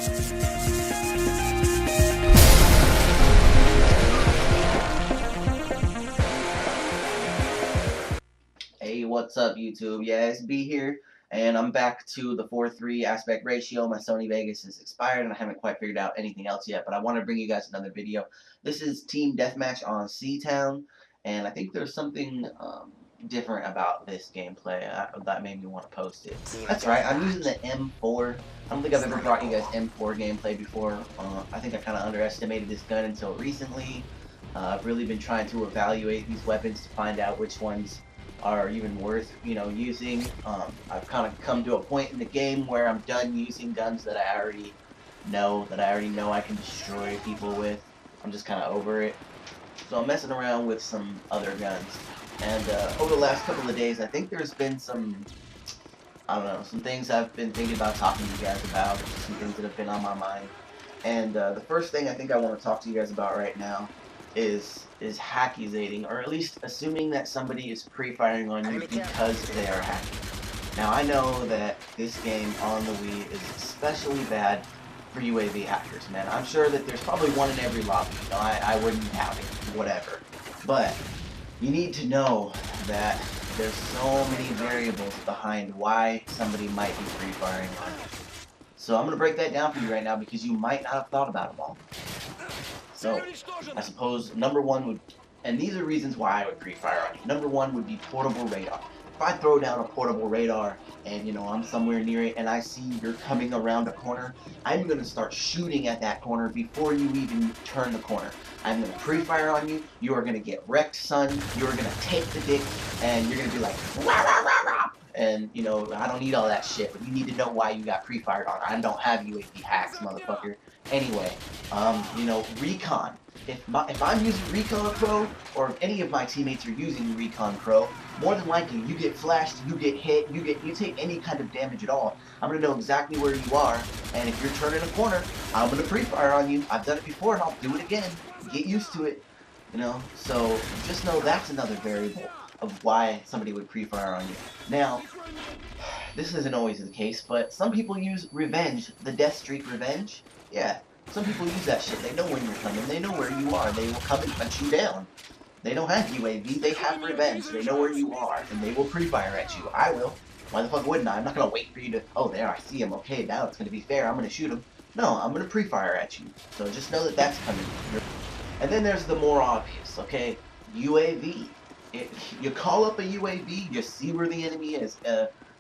Hey, what's up, YouTube? Yeah, it's B here, and I'm back to the 4:3 aspect ratio. My Sony Vegas is expired, and I haven't quite figured out anything else yet, but I want to bring you guys another video. This is Team Deathmatch on Town, and I think there's something different about this gameplay that made me want to post it. That's right, I'm using the M4. I don't think I've ever brought you guys M4 gameplay before. I think I kind of underestimated this gun until recently. I've really been trying to evaluate these weapons to find out which ones are even worth, using. I've kind of come to a point in the game where I'm done using guns that I already know I can destroy people with. I'm just kind of over it. So I'm messing around with some other guns. And over the last couple of days, I think there's been some, I don't know, some things I've been thinking about talking to you guys about, some things that have been on my mind. And the first thing I think I want to talk to you guys about right now is hackizating, or at least assuming that somebody is pre-firing on you because they are hacking. Now I know that this game on the Wii is especially bad for UAV hackers, man. I'm sure that there's probably one in every lobby. I wouldn't doubt it, whatever. But you need to know that there's so many variables behind why somebody might be pre-firing on you. So I'm going to break that down for you right now because you might not have thought about them all. So, I suppose number one would, and these are reasons why I would pre-fire on you. Number one would be portable radar. If I throw down a portable radar and, I'm somewhere near it and I see you're coming around a corner, I'm going to start shooting at that corner before you even turn the corner. I'm going to pre-fire on you. You are going to get wrecked, son. You're going to take the dick and you're going to be like, rah, rah, rah, rah. And, I don't need all that shit, but you need to know why you got pre-fired on. I don't have UAV hacks, motherfucker. Anyway, Recon. If I'm using Recon Pro, or if any of my teammates are using Recon Pro, more than likely you get flashed, you get hit, you take any kind of damage at all. I'm gonna know exactly where you are, and if you're turning a corner, I'm gonna pre-fire on you. I've done it before, and I'll do it again. Get used to it, So just know that's another variable of why somebody would pre-fire on you. Now, this isn't always the case, but some people use revenge, the death streak revenge. Yeah, some people use that shit. They know when you're coming. They know where you are. They will come and hunt you down. They don't have UAV. They have revenge. They know where you are, and they will pre-fire at you. I will. Why the fuck wouldn't I? I'm not going to wait for you to, oh, there, I see him. Okay, now it's going to be fair. I'm going to shoot him. No, I'm going to pre-fire at you. So just know that that's coming. And then there's the more obvious, okay? UAV. You call up a UAV, you see where the enemy is.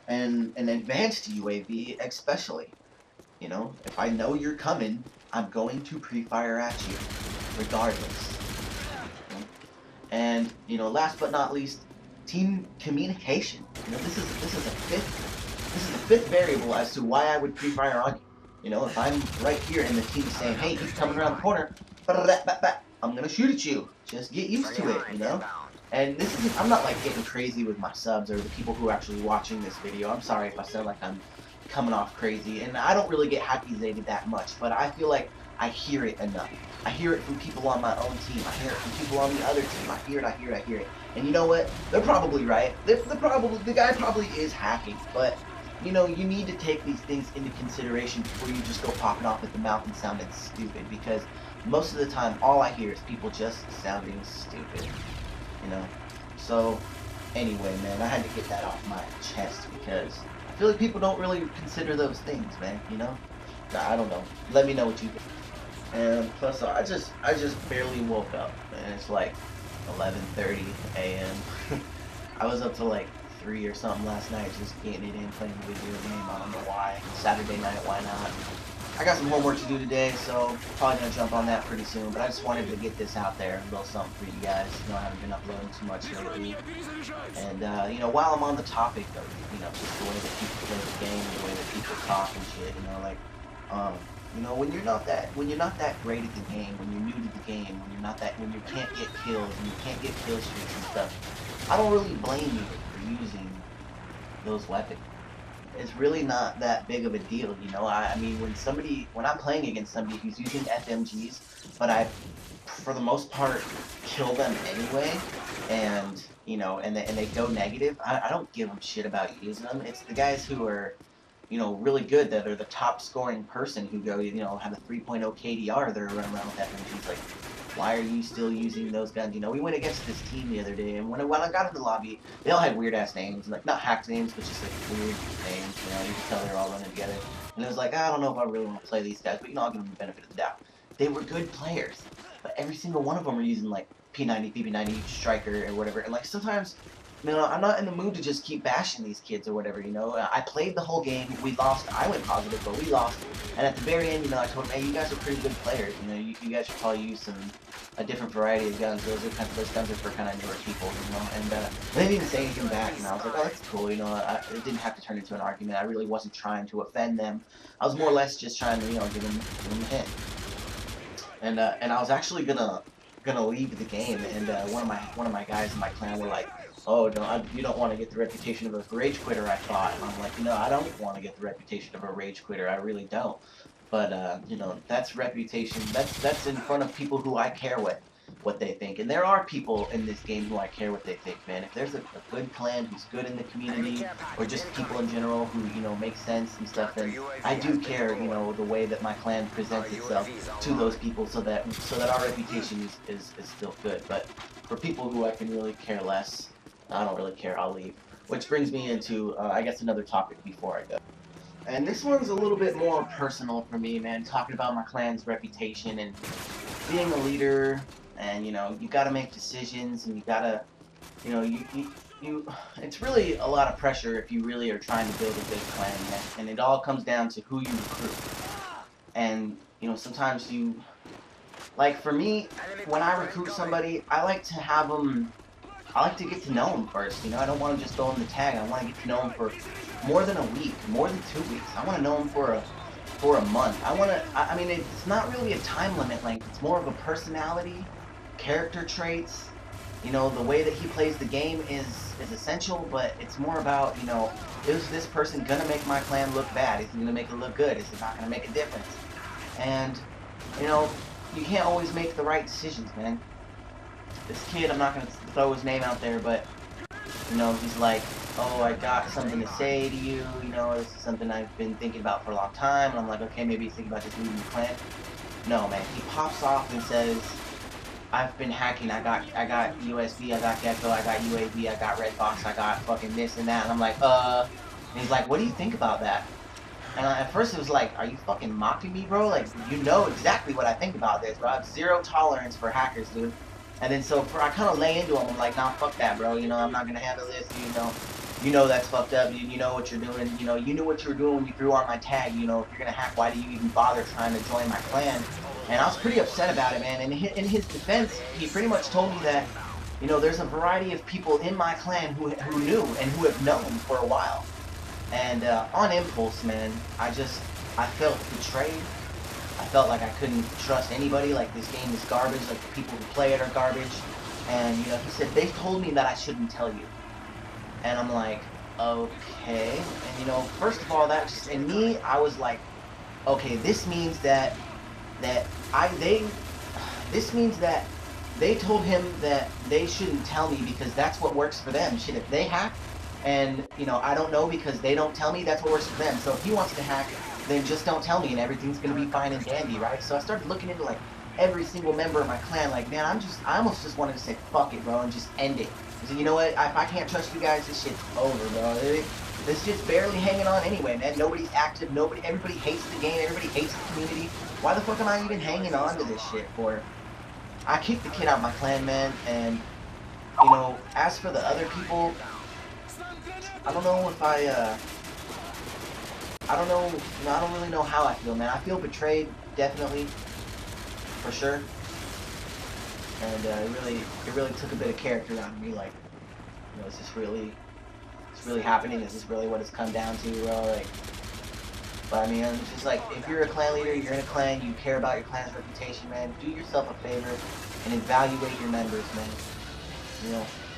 And an advanced UAV especially. If I know you're coming, I'm going to pre-fire at you, regardless. And last but not least, team communication. This is the fifth variable as to why I would pre-fire on you. If I'm right here and the team's saying, hey, he's coming around the corner, I'm gonna shoot at you. Just get used to it, And I'm not like getting crazy with my subs or the people who are actually watching this video. I'm sorry if I sound like I'm coming off crazy, and I don't really get hackizated that much, but I feel like I hear it enough. I hear it from people on my own team. I hear it from people on the other team. I hear it. And you know what? They're probably right. The guy probably is hacking, but you need to take these things into consideration before you just go popping off at the mouth and sounding stupid, because most of the time all I hear is people just sounding stupid. So anyway, man, I had to get that off my chest because I feel like people don't really consider those things, man, I don't know. Let me know what you think. And plus, I just barely woke up, and it's like 11:30 a.m. I was up till like 3 or something last night just getting it in, playing the video game. I don't know why. Saturday night, why not? I got some homework to do today, so probably gonna jump on that pretty soon. But I just wanted to get this out there, a little something for you guys. I haven't been uploading too much lately. And while I'm on the topic of just the way that people play the game, and the way that people talk and shit, when you're not that great at the game, when you're new to the game, when you can't get kills and you can't get kill streaks and stuff, I don't really blame you for using those weapons. It's really not that big of a deal, I mean, when I'm playing against somebody who's using FMGs, but I, for the most part, kill them anyway, and and they go negative, I don't give them shit about using them. It's the guys who are, really good, that are the top scoring person who have a 3.0 KDR, they're running around with FMGs. Like, why are you still using those guns? We went against this team the other day, and when I got in the lobby, they all had weird ass names, like not hacked names, but just like weird names. You could tell they were all running together. And it was like, I don't know if I really want to play these guys, but I'll give them the benefit of the doubt. They were good players, but every single one of them were using like P90, PP90, Striker, or whatever. And like sometimes, I'm not in the mood to just keep bashing these kids or whatever. I played the whole game. We lost. I went positive, but we lost. And at the very end, I told them, hey, you guys are pretty good players. You guys should probably use a different variety of guns. Those guns are for kind of newer people, And they didn't even say anything back. And I was like, oh, that's cool. It didn't have to turn into an argument. I really wasn't trying to offend them. I was more or less just trying to, give them a hint. And I was actually gonna leave the game. And one of my guys in my clan were like, oh, no, you don't want to get the reputation of a rage quitter, I thought. And I'm like, I don't want to get the reputation of a rage quitter. I really don't. But, that's reputation. That's in front of people who I care what they think. And there are people in this game who I care what they think, man. If there's a good clan who's good in the community, or just people in general who, make sense and stuff, then I do care, the way that my clan presents itself to those people, so that our reputation is still good. But for people who I can really care less, I don't really care, I'll leave. Which brings me into, I guess, another topic before I go. And this one's a little bit more personal for me, man, talking about my clan's reputation and being a leader, and, you gotta make decisions, and you gotta, it's really a lot of pressure if you really are trying to build a big clan, man. And it all comes down to who you recruit. And, sometimes like for me, when I recruit somebody, I like to have them, I like to get to know them first, I don't want to just go in the tag. I want to get to know them for more than a week, more than 2 weeks. I want to know them for a month. I mean, it's not really a time limit length. It's more of a personality, character traits. The way that he plays the game is essential, but it's more about, is this person going to make my clan look bad? Is he going to make it look good? Is it not going to make a difference? And, you can't always make the right decisions, man. This kid, I'm not going to throw his name out there, but, he's like, oh, I got something to say to you, this is something I've been thinking about for a long time. And I'm like, okay, maybe he's thinking about just leaving the clan. No, man, he pops off and says, I've been hacking, I got USB, I got Gecko, I got UAV, I got Redbox, I got fucking this and that. And I'm like, and he's like, what do you think about that? And at first it was like, are you fucking mocking me, bro? Like, you know exactly what I think about this, bro. I have zero tolerance for hackers, dude. And then I kind of lay into him. I'm like, nah, fuck that, bro. I'm not gonna handle this. You know that's fucked up. You know what you're doing. You knew what you were doing when you threw on my tag. If you're gonna hack, why do you even bother trying to join my clan? And I was pretty upset about it, man. And in his defense, he pretty much told me that, there's a variety of people in my clan who knew and who have known for a while. And on impulse, man, I felt betrayed. I felt like I couldn't trust anybody, like this game is garbage, like the people who play it are garbage. And, he said, they told me that I shouldn't tell you. And I'm like, okay. And, first of all, that just, in me, I was like, okay, this means that they told him that they shouldn't tell me because that's what works for them. Shit, if they hack, and, I don't know because they don't tell me, that's what works for them. So if he wants to hack, then just don't tell me and everything's gonna be fine and dandy, right? So I started looking into, like, every single member of my clan, like, man, I almost just wanted to say, fuck it, bro, and just end it. I said, you know what, if I can't trust you guys, this shit's over, bro. This shit's barely hanging on anyway, man. Nobody's active, everybody hates the game, everybody hates the community. Why the fuck am I even hanging on to this shit for? I kicked the kid out of my clan, man, and, as for the other people, I don't know if I don't really know how I feel, man. I feel betrayed, definitely, for sure. And it really took a bit of character out of me. Like, is this really happening? Is this really what it's come down to, bro? Like, but I mean, it's just like, if you're a clan leader, you're in a clan, you care about your clan's reputation, man. Do yourself a favor and evaluate your members, man.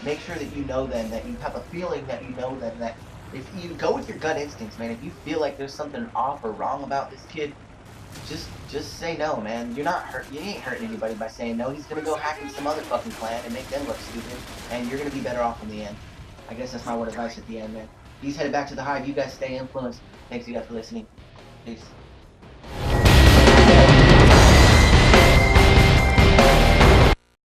Make sure that you know them, that you have a feeling that you know them, that if you go with your gut instincts, man, if you feel like there's something off or wrong about this kid, just say no, man. You ain't hurting anybody by saying no. He's gonna go hack in some other fucking clan and make them look stupid, and you're gonna be better off in the end. I guess that's my word of advice at the end, man. He's headed back to the hive. You guys stay influenced. Thanks you guys for listening. Peace.